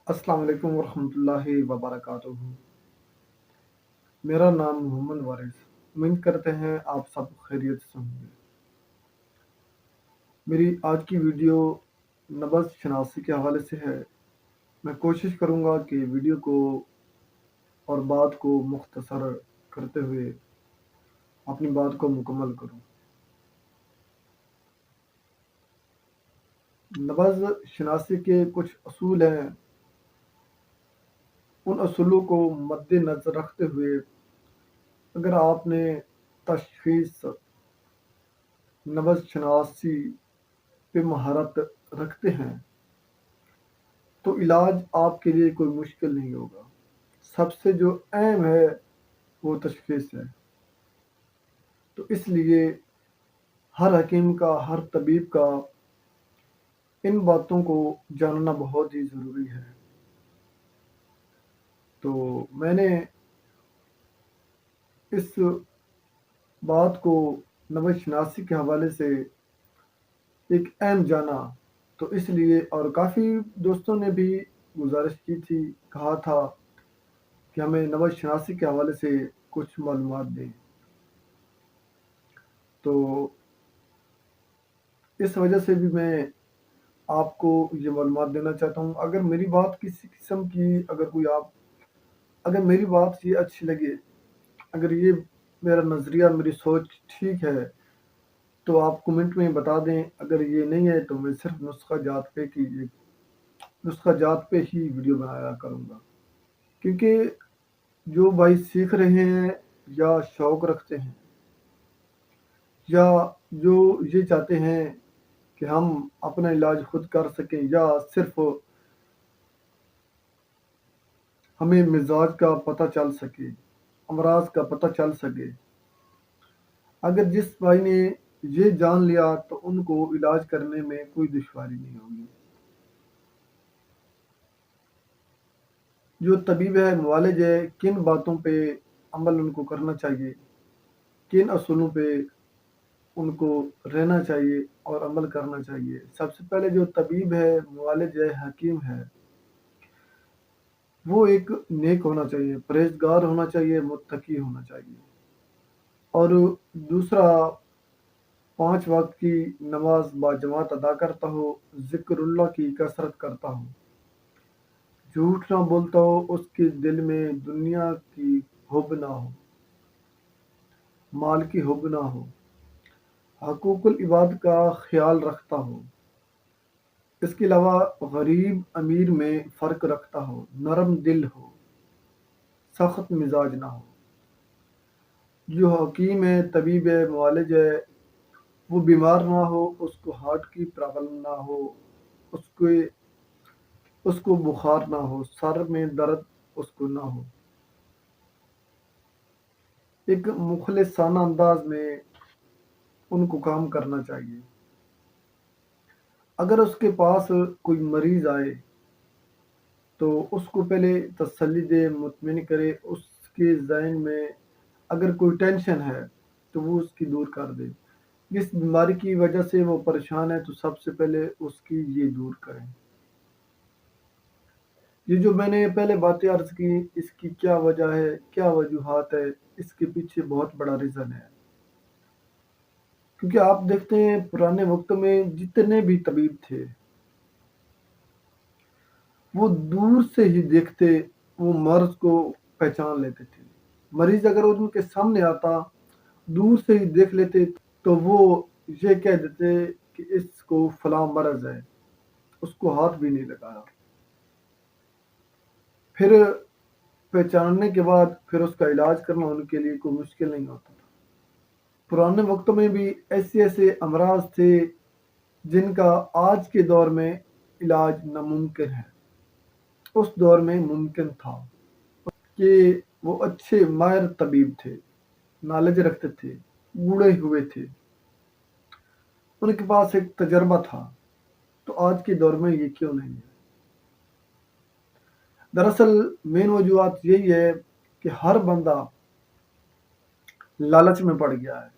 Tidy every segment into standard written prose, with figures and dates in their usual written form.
السلام علیکم ورحمۃ اللہ وبرکاتہ۔ میرا نام محمد وارث۔ امید کرتے ہیں آپ سب خیریت سے ہوں گے۔ میری آج کی ویڈیو نبض شناسی کے حوالے سے ہے۔ میں کوشش کروں گا کہ ویڈیو کو اور بات کو مختصر کرتے ہوئے اپنی بات کو مکمل کروں۔ نبض شناسی کے کچھ اصول ہیں۔ ان اصولوں کو مد نظر رکھتے ہوئے اگر آپ نے تشخیص نبض شناسی پہ مہارت رکھتے ہیں تو علاج آپ کے لیے کوئی مشکل نہیں ہوگا۔ سب سے جو اہم ہے وہ تشخیص ہے۔ تو اس لیے ہر حکیم کا، ہر طبیب کا ان باتوں کو جاننا بہت ہی ضروری ہے۔ تو میں نے اس بات کو نبض شناسی کے حوالے سے ایک اہم جانا، تو اس لیے اور کافی دوستوں نے بھی گزارش کی تھی، کہا تھا کہ ہمیں نبض شناسی کے حوالے سے کچھ معلومات دیں۔ تو اس وجہ سے بھی میں آپ کو یہ معلومات دینا چاہتا ہوں۔ اگر میری بات کسی قسم کی اگر میری بات یہ اچھی لگے، اگر یہ میرا نظریہ، میری سوچ ٹھیک ہے تو آپ کمنٹ میں بتا دیں۔ اگر یہ نہیں ہے تو میں صرف نسخہ جات پہ ہی ویڈیو بنایا کروں گا، کیونکہ جو بھائی سیکھ رہے ہیں یا شوق رکھتے ہیں یا جو یہ چاہتے ہیں کہ ہم اپنا علاج خود کر سکیں یا صرف ہمیں مزاج کا پتہ چل سکے، امراض کا پتہ چل سکے، اگر جس بھائی نے یہ جان لیا تو ان کو علاج کرنے میں کوئی دشواری نہیں ہوگی۔ جو طبیب ہے، معالج ہے، کن باتوں پہ عمل ان کو کرنا چاہیے، کن اصولوں پہ ان کو رہنا چاہیے اور عمل کرنا چاہیے۔ سب سے پہلے جو طبیب ہے، معالج ہے، حکیم ہے، وہ ایک نیک ہونا چاہیے، پرہیزگار ہونا چاہیے، متقی ہونا چاہیے۔ اور دوسرا، 5 وقت کی نماز باجماعت ادا کرتا ہو، ذکر اللہ کی کثرت کرتا ہو، جھوٹ نہ بولتا ہو، اس کے دل میں دنیا کی حب نہ ہو، مال کی حب نہ ہو، حقوق العباد کا خیال رکھتا ہو، اس کے علاوہ غریب امیر میں فرق رکھتا ہو، نرم دل ہو، سخت مزاج نہ ہو۔ جو حکیم ہے، طبیب ہے، معالج ہے، وہ بیمار نہ ہو، اس کو ہارٹ کی پرابلم نہ ہو، اس کو بخار نہ ہو، سر میں درد اس کو نہ ہو، ایک مخلصانہ انداز میں ان کو کام کرنا چاہیے۔ اگر اس کے پاس کوئی مریض آئے تو اس کو پہلے تسلی دے، مطمئن کرے، اس کے ذہن میں اگر کوئی ٹینشن ہے تو وہ اس کی دور کر دے۔ جس بیماری کی وجہ سے وہ پریشان ہے تو سب سے پہلے اس کی یہ دور کریں۔ یہ جو میں نے پہلے باتیں عرض کی، اس کی کیا وجہ ہے، کیا وجوہات ہے، اس کے پیچھے بہت بڑا ریزن ہے۔ کیونکہ آپ دیکھتے ہیں پرانے وقت میں جتنے بھی طبیب تھے وہ دور سے ہی دیکھتے، وہ مرض کو پہچان لیتے تھے۔ مریض اگر ان کے سامنے آتا، دور سے ہی دیکھ لیتے تو وہ یہ کہہ دیتے کہ اس کو فلاں مرض ہے، اس کو ہاتھ بھی نہیں لگایا۔ پھر پہچاننے کے بعد پھر اس کا علاج کرنا ان کے لیے کوئی مشکل نہیں ہوتا تھا۔ پرانے وقتوں میں بھی ایسے ایسے امراض تھے جن کا آج کے دور میں علاج ناممکن ہے، اس دور میں ممکن تھا کہ وہ اچھے ماہر طبیب تھے، نالج رکھتے تھے، بوڑھے ہوئے تھے، ان کے پاس ایک تجربہ تھا، تو آج کے دور میں یہ کیوں نہیں ہے؟ دراصل مین وجوہات یہی ہے کہ ہر بندہ لالچ میں پڑ گیا ہے،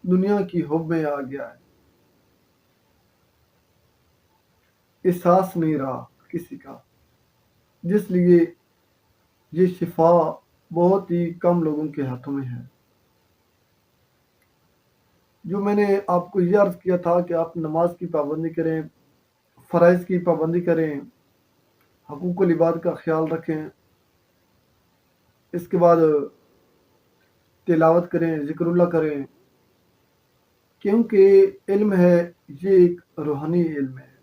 دنیا کی حب میں آ گیا ہے، احساس نہیں رہا کسی کا، جس لیے یہ شفا بہت ہی کم لوگوں کے ہاتھوں میں ہے۔ جو میں نے آپ کو یہ عرض کیا تھا کہ آپ نماز کی پابندی کریں، فرائض کی پابندی کریں، حقوق العباد کا خیال رکھیں، اس کے بعد تلاوت کریں، ذکر اللہ کریں، کیونکہ علم ہے یہ ایک روحانی علم ہے۔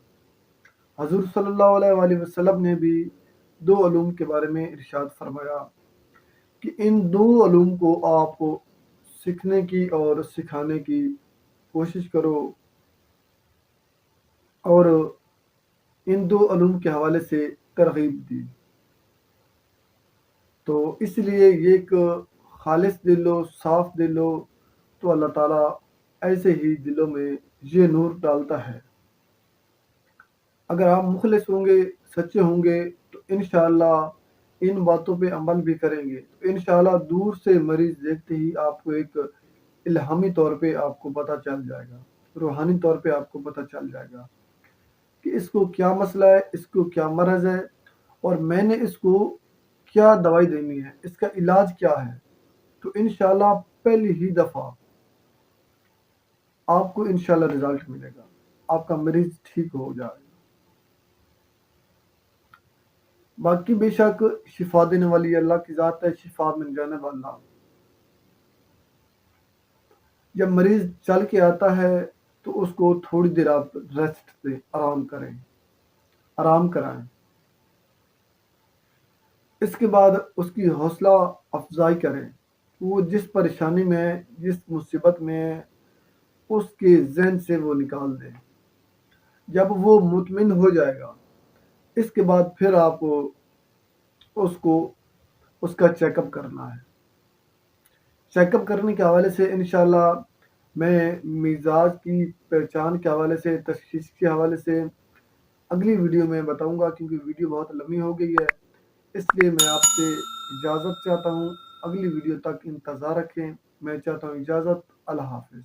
حضور صلی اللہ علیہ وآلہ وسلم نے بھی دو علوم کے بارے میں ارشاد فرمایا کہ ان دو علوم کو آپ سیکھنے کی اور سکھانے کی کوشش کرو، اور ان دو علوم کے حوالے سے ترغیب دی۔ تو اس لیے یہ ایک خالص دل ہو، صاف دل ہو، تو اللہ تعالیٰ ایسے ہی دلوں میں یہ نور ڈالتا ہے۔ اگر آپ مخلص ہوں گے، سچے ہوں گے، تو انشاءاللہ ان باتوں پہ عمل بھی کریں گے، تو انشاءاللہ دور سے مریض دیکھتے ہی آپ کو ایک الہامی طور پہ آپ کو پتہ چل جائے گا، روحانی طور پہ آپ کو پتہ چل جائے گا کہ اس کو کیا مسئلہ ہے، اس کو کیا مرض ہے، اور میں نے اس کو کیا دوائی دینی ہے، اس کا علاج کیا ہے۔ تو انشاءاللہ پہلی ہی دفعہ آپ کو انشاءاللہ رزلٹ ملے گا، آپ کا مریض ٹھیک ہو جائے گا۔ باقی بے شک شفا دینے والی اللہ کی ذات ہے، شفا من جانب اللہ۔ جب مریض چل کے آتا ہے تو اس کو تھوڑی دیر آپ ریسٹ دیں، آرام کریں، آرام کرائیں۔ اس کے بعد اس کی حوصلہ افزائی کریں، وہ جس پریشانی میں، جس مصیبت میں، اس کے ذہن سے وہ نکال دیں۔ جب وہ مطمئن ہو جائے گا، اس کے بعد پھر آپ اس کو اس کا چیک اپ کرنا ہے۔ چیک اپ کرنے کے حوالے سے انشاءاللہ میں مزاج کی پہچان کے حوالے سے، تشخیص کے حوالے سے اگلی ویڈیو میں بتاؤں گا، کیونکہ ویڈیو بہت لمبی ہو گئی ہے، اس لیے میں آپ سے اجازت چاہتا ہوں۔ اگلی ویڈیو تک انتظار رکھیں، میں چاہتا ہوں اجازت۔ اللہ حافظ۔